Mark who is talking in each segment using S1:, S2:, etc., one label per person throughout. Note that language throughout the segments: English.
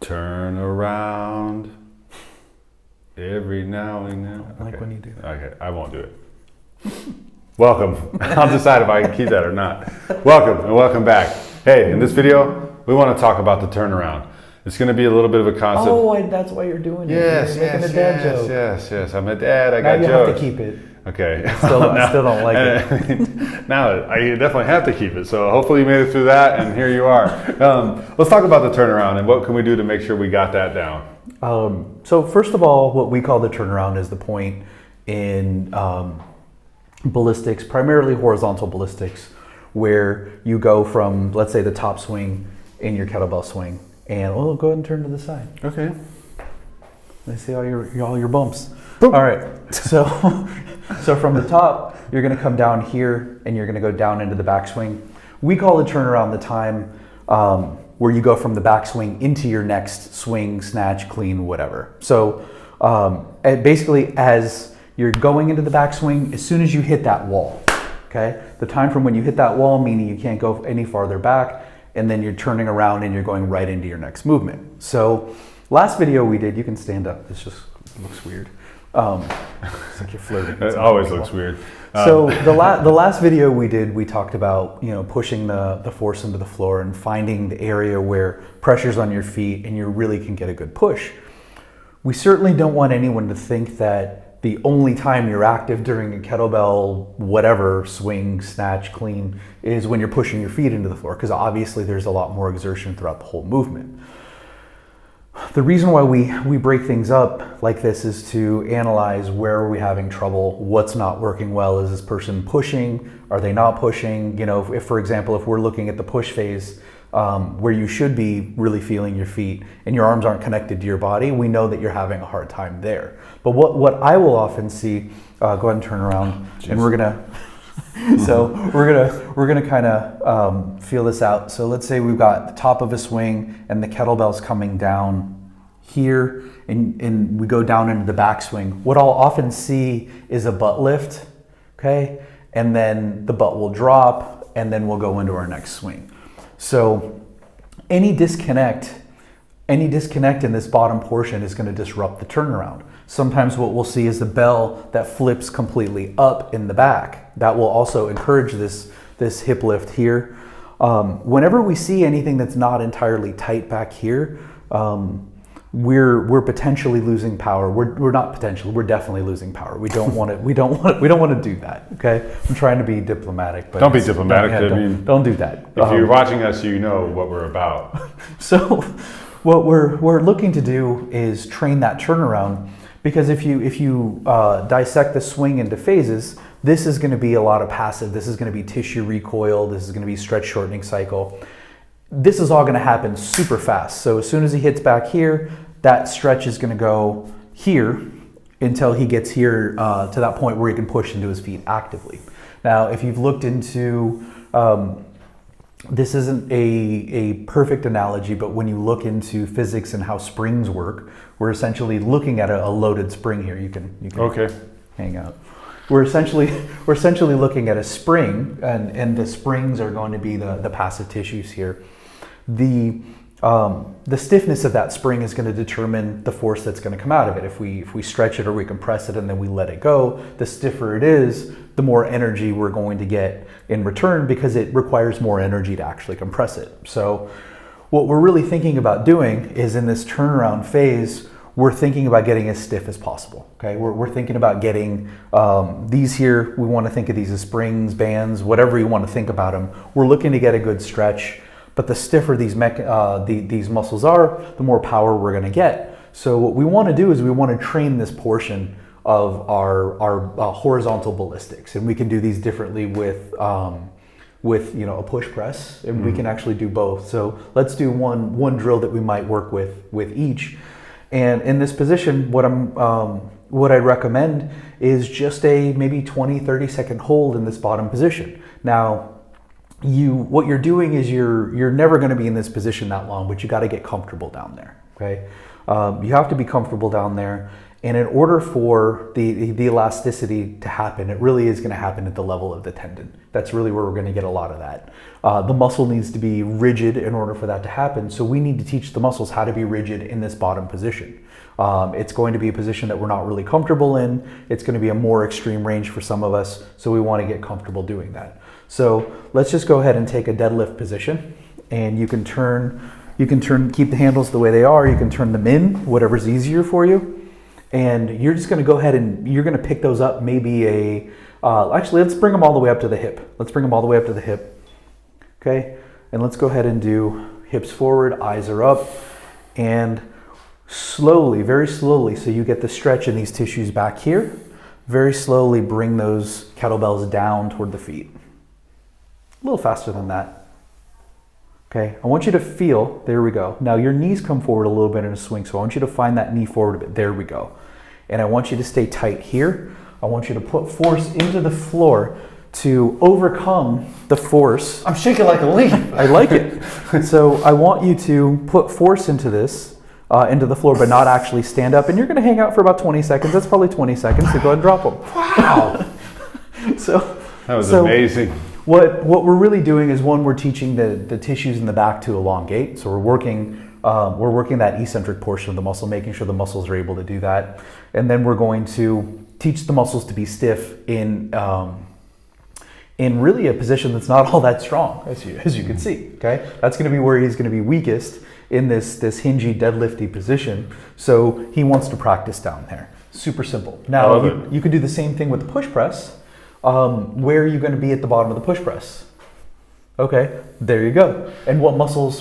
S1: Turn around every now and then.
S2: I like when you do that.
S1: Okay, I won't do it. Welcome. I'll decide if I can keep that or not. Welcome and welcome back. Hey, in this video, we want to talk about the turnaround. It's going to be a little bit of a concept.
S2: Oh, that's why you're doing it.
S1: Yes,
S2: you're making a dad joke.
S1: yes. I'm a dad. I
S2: now
S1: got
S2: you
S1: jokes.
S2: have to keep it.
S1: Okay.
S2: I still don't like it.
S1: Now I definitely have to keep it. So hopefully you made it through that, and here you are. Let's talk about the turnaround and what can we do to make sure we got that down.
S2: So first of all, what we call the turnaround is the point in ballistics, primarily horizontal ballistics, where you go from, let's say, the top swing in your kettlebell swing, and go ahead and turn to the side.
S1: Okay.
S2: I see all your bumps.
S1: Boom.
S2: All right. So from the top, you're going to come down here, and you're going to go down into the backswing. We call the turnaround the time where you go from the backswing into your next swing, snatch, clean, whatever. So basically, as you're going into the backswing, as soon as you hit that wall, okay? The time from when you hit that wall, meaning you can't go any farther back, and then you're turning around and you're going right into your next movement. So last video we did, you can stand up. This just looks weird. It's like you're flirting.
S1: It always looks weird.
S2: So the last video we did, we talked about pushing the force into the floor and finding the area where pressure's on your feet and you really can get a good push. We certainly don't want anyone to think that the only time you're active during a kettlebell, whatever, swing, snatch, clean, is when you're pushing your feet into the floor, because obviously there's a lot more exertion throughout the whole movement. The reason why we break things up like this is to analyze where are we having trouble, what's not working well, is this person pushing, are they not pushing? If for example, if we're looking at the push phase, where you should be really feeling your feet and your arms aren't connected to your body, we know that you're having a hard time there. But what I will often see, go ahead and turn around. Jeez. And we're gonna, so we're gonna kind of feel this out. So let's say we've got the top of a swing and the kettlebell's coming down here, and we go down into the backswing. What I'll often see is a butt lift, okay? And then the butt will drop, and then we'll go into our next swing. So any disconnect in this bottom portion is going to disrupt the turnaround. Sometimes what we'll see is the bell that flips completely up in the back. That will also encourage this hip lift here. Whenever we see anything that's not entirely tight back here, we're potentially losing power. We're not potentially, we're definitely losing power. We don't want to do that. Okay, I'm trying to be diplomatic, but
S1: don't be diplomatic.
S2: Don't do that.
S1: If you're watching us, you know what we're about.
S2: So, what we're looking to do is train that turnaround, because if you dissect the swing into phases, this is going to be a lot of passive. This is going to be tissue recoil. This is going to be stretch shortening cycle. This is all going to happen super fast. So as soon as he hits back here, that stretch is going to go here until he gets here to that point where he can push into his feet actively. Now, if you've looked into, this isn't a perfect analogy, but when you look into physics and how springs work, we're essentially looking at a loaded spring here. You can
S1: okay.
S2: Hang out. We're essentially looking at a spring, and the springs are going to be the passive tissues here. The stiffness of that spring is going to determine the force that's going to come out of it. If we stretch it or we compress it and then we let it go, the stiffer it is, the more energy we're going to get in return, because it requires more energy to actually compress it. So what we're really thinking about doing is, in this turnaround phase, we're thinking about getting as stiff as possible. Okay, we're thinking about getting these here. We want to think of these as springs, bands, whatever you want to think about them. We're looking to get a good stretch. But the stiffer these muscles are, the more power we're going to get. So what we want to do is we want to train this portion of our horizontal ballistics, and we can do these differently with a push press, and we can actually do both. So let's do one drill that we might work with each. And in this position, what I recommend is just a maybe 20-30 second hold in this bottom position. Now, what you're doing is you're never going to be in this position that long, but you got to get comfortable down there. Okay, you have to be comfortable down there, And in order for the elasticity to happen, it really is going to happen at the level of the tendon. That's really where we're going to get a lot of that. The muscle needs to be rigid in order for that to happen. So we need to teach the muscles how to be rigid in this bottom position. It's going to be a position that we're not really comfortable in. It's going to be a more extreme range for some of us. So we want to get comfortable doing that. So let's just go ahead and take a deadlift position, and you can keep the handles the way they are. You can turn them in, whatever's easier for you. And you're just going to go ahead and you're going to pick those up. Maybe actually, let's bring them all the way up to the hip. Let's bring them all the way up to the hip. Okay. And let's go ahead and do hips forward, eyes are up, and slowly, very slowly, so you get the stretch in these tissues back here, very slowly bring those kettlebells down toward the feet. A little faster than that. Okay, I want you to feel, there we go. Now your knees come forward a little bit in a swing, so I want you to find that knee forward a bit. There we go. And I want you to stay tight here. I want you to put force into the floor to overcome the force.
S3: I'm shaking like a leaf.
S2: I like it. So I want you to put force into this, into the floor, but not actually stand up. And you're going to hang out for about 20 seconds. That's probably 20 seconds. So go ahead and drop them.
S3: Wow.
S1: That was amazing.
S2: What we're really doing is, one, we're teaching the tissues in the back to elongate. So we're working that eccentric portion of the muscle, making sure the muscles are able to do that. And then we're going to teach the muscles to be stiff in really a position that's not all that strong, as you can see. Okay, that's going to be where he's going to be weakest, in this hingy, deadlifty position. So he wants to practice down there. Super simple. Now you can do the same thing with the push press. Where are you going to be at the bottom of the push press? Okay, there you go. And what muscles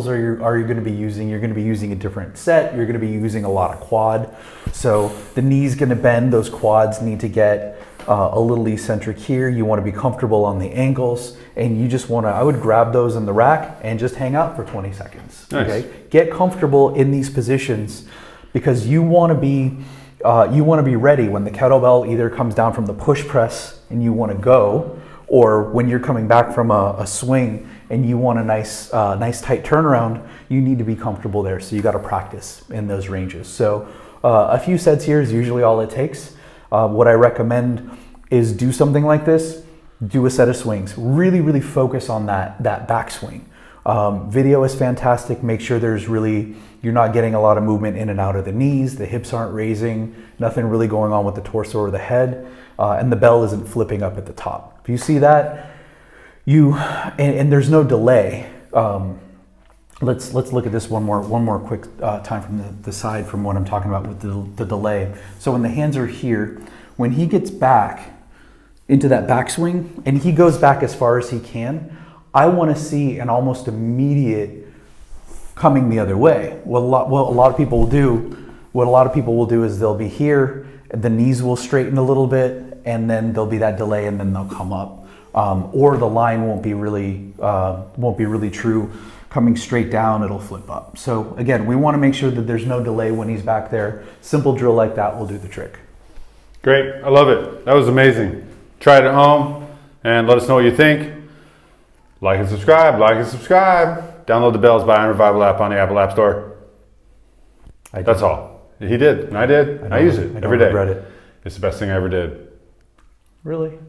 S2: are you going to be using? You're going to be using a different set. You're going to be using a lot of quad. So the knee's going to bend. Those quads need to get a little eccentric here. You want to be comfortable on the ankles, and you just want to, I would grab those in the rack and just hang out for 20 seconds.
S1: Nice.
S2: Okay, get comfortable in these positions, because you want to be ready when the kettlebell either comes down from the push press and you want to go, or when you're coming back from a swing and you want a nice tight turnaround. You need to be comfortable there. So you got to practice in those ranges. So a few sets here is usually all it takes. What I recommend is do something like this. Do a set of swings. Really, really focus on that backswing. Video is fantastic. Make sure you're not getting a lot of movement in and out of the knees. The hips aren't raising. Nothing really going on with the torso or the head. And the bell isn't flipping up at the top. If you see that, and there's no delay. Let's look at this one more quick time from the side from what I'm talking about with the delay. So when the hands are here, when he gets back into that backswing and he goes back as far as he can, I want to see an almost immediate coming the other way. What a lot of people will do is they'll be here, the knees will straighten a little bit, and then there'll be that delay, and then they'll come up, or the line won't be really true. Coming straight down, it'll flip up. So again, we want to make sure that there's no delay when he's back there. Simple drill like that will do the trick.
S1: Great, I love it. That was amazing. Try it at home and let us know what you think. Like and subscribe. Download the Bells by Iron Revival app on the Apple App Store. That's all. He did, and I did. I use it every day.
S2: Regret it.
S1: It's the best thing I ever did.
S2: Really?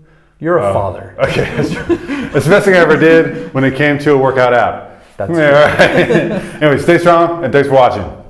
S2: You're a father.
S1: Okay, it's the best thing I ever did when it came to a workout app.
S2: That's
S1: All right. Anyway, stay strong, and thanks for watching.